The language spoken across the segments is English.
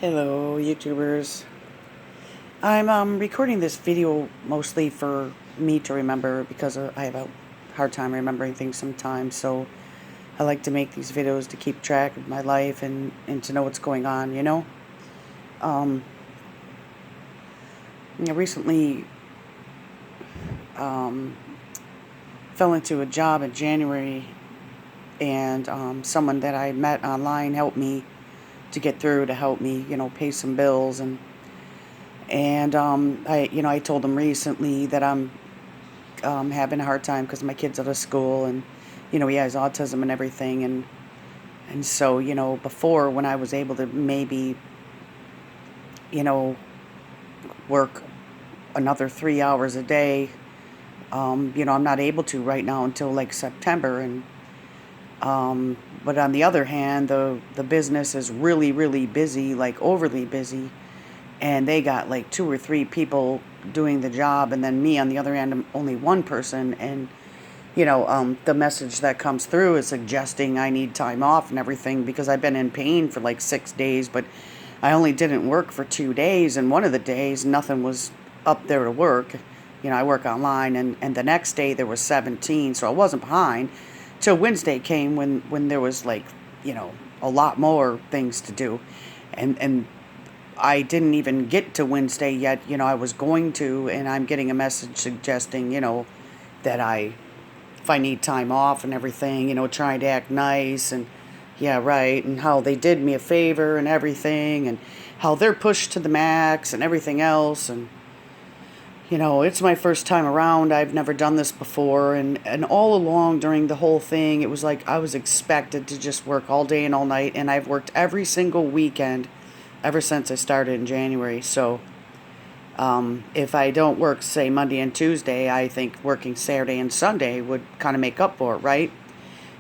Hello, YouTubers. I'm recording this video mostly for me to remember because I have a hard time remembering things sometimes. So I like to make these videos to keep track of my life and to know what's going on, you know? Um, recently um, fell into a job in January, and someone that I met online helped me to get through, to help me, pay some bills. And I told him recently that I'm having a hard time because my kid's out of school, and he has autism and everything, and so before, when I was able to maybe you know work another 3 hours a day, I'm not able to right now until like September, and but on the other hand, the business is really really busy, like overly busy, and they got like two or three people doing the job, and then me on the other end, I'm only one person. And the message that comes through is suggesting I need time off and everything because I've been in pain for like 6 days, but I only didn't work for 2 days, and one of the days nothing was up there to work. I work online, and the next day there was 17, so I wasn't behind till Wednesday came, when there was like a lot more things to do, and I didn't even get to Wednesday yet. I was going to, and I'm getting a message suggesting, that if I need time off and everything, trying to act nice, and yeah, right, and how they did me a favor and everything, and how they're pushed to the max and everything else. And, it's my first time around. I've never done this before. And all along during the whole thing, it was like I was expected to just work all day and all night. And I've worked every single weekend ever since I started in January. So if I don't work, say, Monday and Tuesday, I think working Saturday and Sunday would kind of make up for it, right?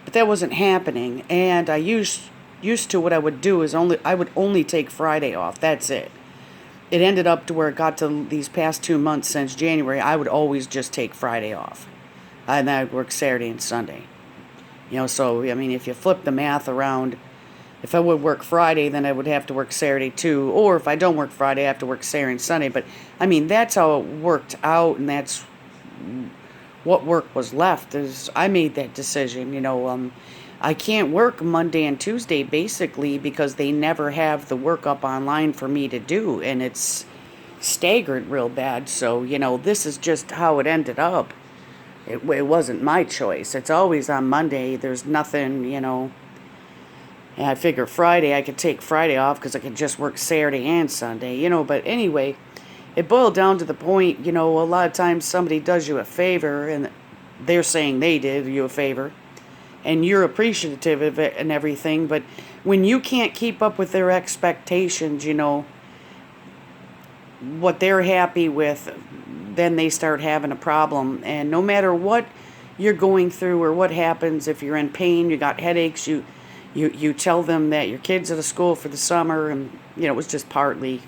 But that wasn't happening. And I used to, what I would do is I would only take Friday off. That's it. It ended up to where it got to these past 2 months since January, I would always just take Friday off. And then I'd work Saturday and Sunday. So, I mean, if you flip the math around, if I would work Friday, then I would have to work Saturday too. Or if I don't work Friday, I have to work Saturday and Sunday. But, I mean, that's how it worked out, and that's what work was left. Is I made that decision. I can't work Monday and Tuesday basically because they never have the work up online for me to do, and it's staggered real bad. So, this is just how it ended up. It wasn't my choice. It's always on Monday. There's nothing, and I figure Friday, I could take Friday off because I could just work Saturday and Sunday, But anyway, it boiled down to the point, a lot of times somebody does you a favor, and they're saying they did you a favor, and you're appreciative of it and everything. But when you can't keep up with their expectations, what they're happy with, then they start having a problem. And no matter what you're going through or what happens, if you're in pain, you got headaches, you tell them that your kid's out of school for the summer, and it was just partly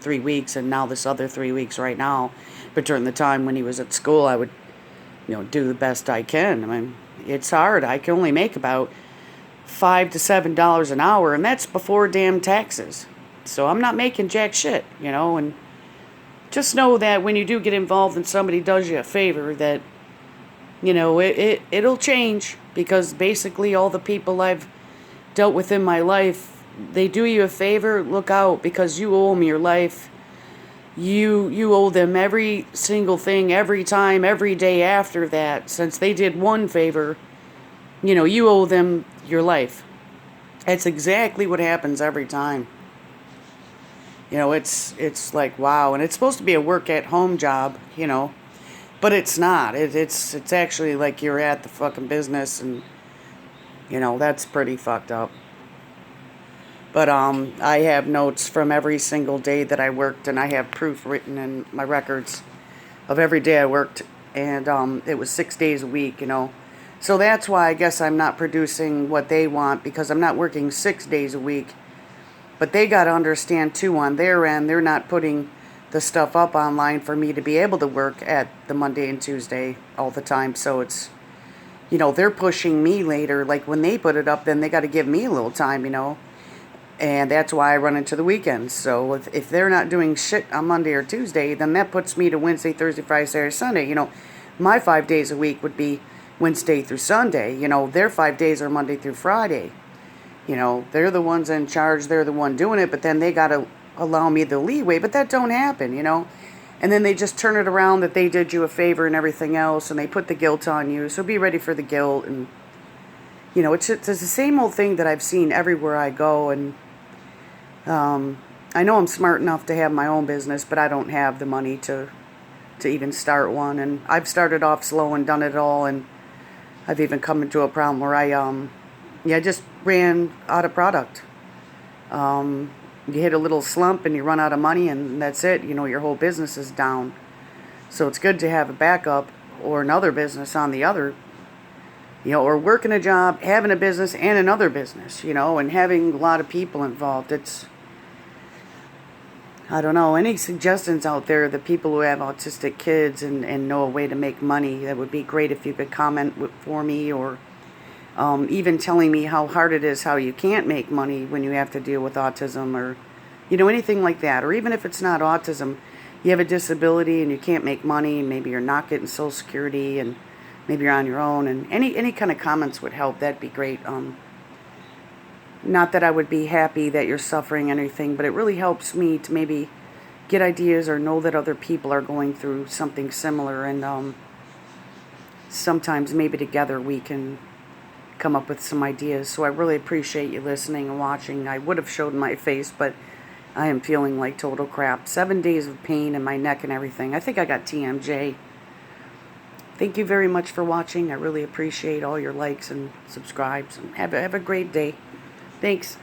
3 weeks, and now this other 3 weeks right now. But during the time when he was at school, I would do the best I can. I mean, it's hard. I can only make about $5 to $7 an hour, and that's before damn taxes. So I'm not making jack shit, and just know that when you do get involved and somebody does you a favor, that it'll change, because basically all the people I've dealt with in my life, they do you a favor, look out, because you owe them your life. You owe them every single thing, every time, every day after that. Since they did one favor, you owe them your life. That's exactly what happens every time. It's like, wow. And it's supposed to be a work at home job, but it's not. It's actually like you're at the fucking business, and that's pretty fucked up. But I have notes from every single day that I worked, and I have proof written in my records of every day I worked, and it was 6 days a week, So that's why I guess I'm not producing what they want, because I'm not working 6 days a week. But they got to understand too, on their end, they're not putting the stuff up online for me to be able to work at the Monday and Tuesday all the time. So it's, they're pushing me later. Like when they put it up, then they got to give me a little time, And that's why I run into the weekends. So if they're not doing shit on Monday or Tuesday, then that puts me to Wednesday, Thursday, Friday, Saturday, Sunday. My 5 days a week would be Wednesday through Sunday. Their 5 days are Monday through Friday. They're the ones in charge. They're the one doing it. But then they got to allow me the leeway. But that don't happen, And then they just turn it around that they did you a favor and everything else. And they put the guilt on you. So be ready for the guilt. And, it's the same old thing that I've seen everywhere I go. And I know I'm smart enough to have my own business, but I don't have the money to even start one. And I've started off slow and done it all, and I've even come into a problem where I just ran out of product. You hit a little slump and you run out of money, and that's it. Your whole business is down. So it's good to have a backup or another business on the other, or working a job, having a business and another business, and having a lot of people involved. I don't know, any suggestions out there, the people who have autistic kids and know a way to make money, that would be great if you could comment for me, or even telling me how hard it is, how you can't make money when you have to deal with autism, or, anything like that. Or even if it's not autism, you have a disability and you can't make money, and maybe you're not getting Social Security, and maybe you're on your own, and any kind of comments would help. That'd be great. Not that I would be happy that you're suffering anything, but it really helps me to maybe get ideas or know that other people are going through something similar, and sometimes maybe together we can come up with some ideas. So I really appreciate you listening and watching. I would have showed my face, but I am feeling like total crap. 7 days of pain in my neck and everything. I think I got TMJ. Thank you very much for watching. I really appreciate all your likes and subscribes, and have a great day. Thanks.